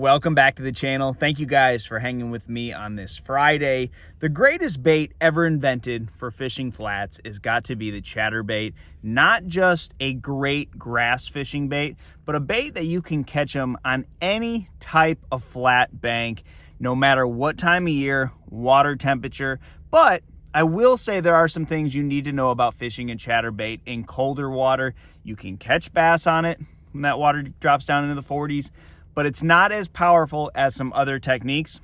Welcome back to the channel. Thank you guys for hanging with me on this Friday. The greatest bait ever invented for fishing flats has got to be the chatterbait. Not just a great grass fishing bait, but a bait that you can catch them on any type of flat bank, no matter what time of year, water temperature. But I will say there are some things you need to know about fishing a chatterbait in colder water. You can catch bass on it when that water drops down into the 40s. But it's not as powerful as some other techniques.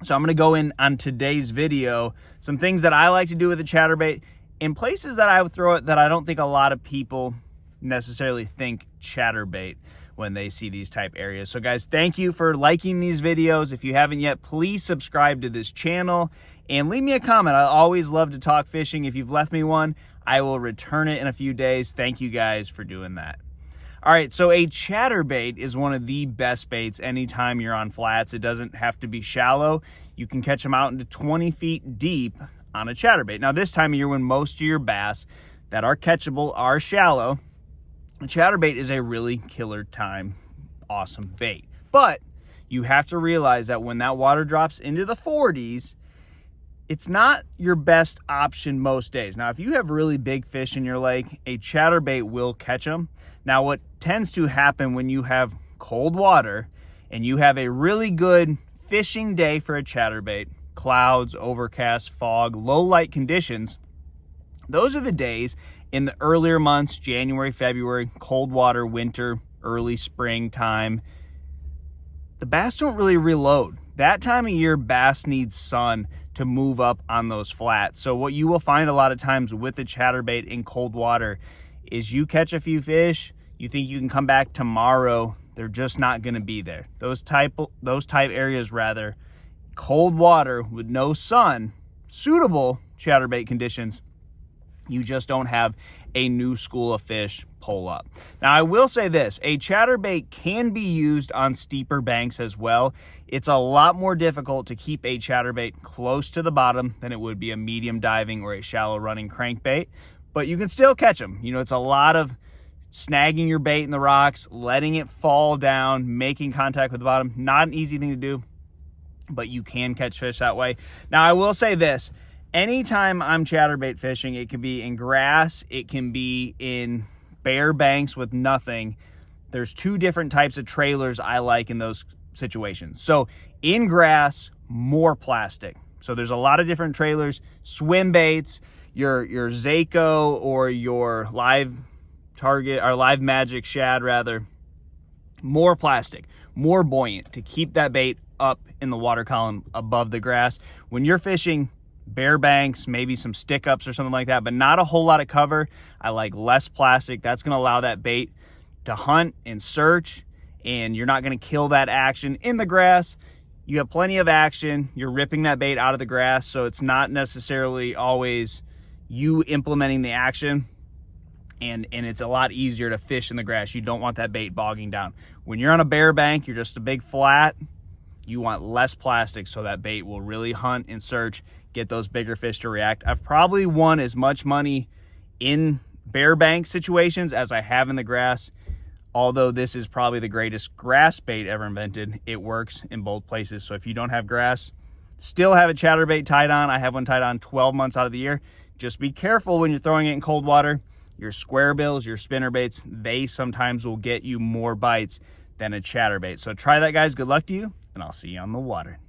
So I'm going to go in on today's video some things that I like to do with a chatterbait in places that I would throw it that I don't think a lot of people necessarily think chatterbait when they see these type areas. So guys, thank you for liking these videos. If you haven't yet, please subscribe to this channel and leave me a comment. I always love to talk fishing. If you've left me one, I will return it in a few days. Thank you guys for doing that. All right, so a chatterbait is one of the best baits anytime you're on flats. It doesn't have to be shallow. You can catch them out into 20 feet deep on a chatterbait. Now, this time of year when most of your bass that are catchable are shallow, a chatterbait is a really killer time, awesome bait. But you have to realize that when that water drops into the 40s, it's not your best option most days. Now, if you have really big fish in your lake, a chatterbait will catch them. Now, what tends to happen when you have cold water and you have a really good fishing day for a chatterbait, clouds, overcast, fog, low light conditions, those are the days in the earlier months, January, February, cold water, winter, early spring time. The bass don't really reload. That time of year, bass needs sun to move up on those flats. So what you will find a lot of times with the chatterbait in cold water is you catch a few fish, you think you can come back tomorrow, they're just not going to be there. Those type areas rather, cold water with no sun, suitable chatterbait conditions, you just don't have a new school of fish pull up. Now, I will say this, a chatterbait can be used on steeper banks as well. It's a lot more difficult to keep a chatterbait close to the bottom than it would be a medium diving or a shallow running crankbait, but you can still catch them. You know, it's a lot of snagging your bait in the rocks, letting it fall down, making contact with the bottom. Not an easy thing to do, but you can catch fish that way. Now, I will say this, anytime I'm chatterbait fishing, it can be in grass, it can be in bare banks with nothing. There's two different types of trailers I like in those situations. So in grass, more plastic. So there's a lot of different trailers, swim baits, your Zako or your live target or live magic shad rather, more plastic, more buoyant to keep that bait up in the water column above the grass. When you're fishing bare banks, maybe some stick ups or something like that, but not a whole lot of cover, I like less plastic. That's going to allow that bait to hunt and search, and you're not going to kill that action in the grass. You have plenty of action. You're ripping that bait out of the grass, so it's not necessarily always you implementing the action, and it's a lot easier to fish in the grass. You don't want that bait bogging down. When you're on a bare bank, you're just a big flat, you want less plastic so that bait will really hunt and search, get those bigger fish to react. I've probably won as much money in bare bank situations as I have in the grass. Although this is probably the greatest grass bait ever invented, it works in both places. So if you don't have grass, still have a chatterbait tied on. I have one tied on 12 months out of the year. Just be careful when you're throwing it in cold water. Your square bills, your spinner baits, they sometimes will get you more bites than a chatterbait. So try that, guys. Good luck to you, and I'll see you on the water.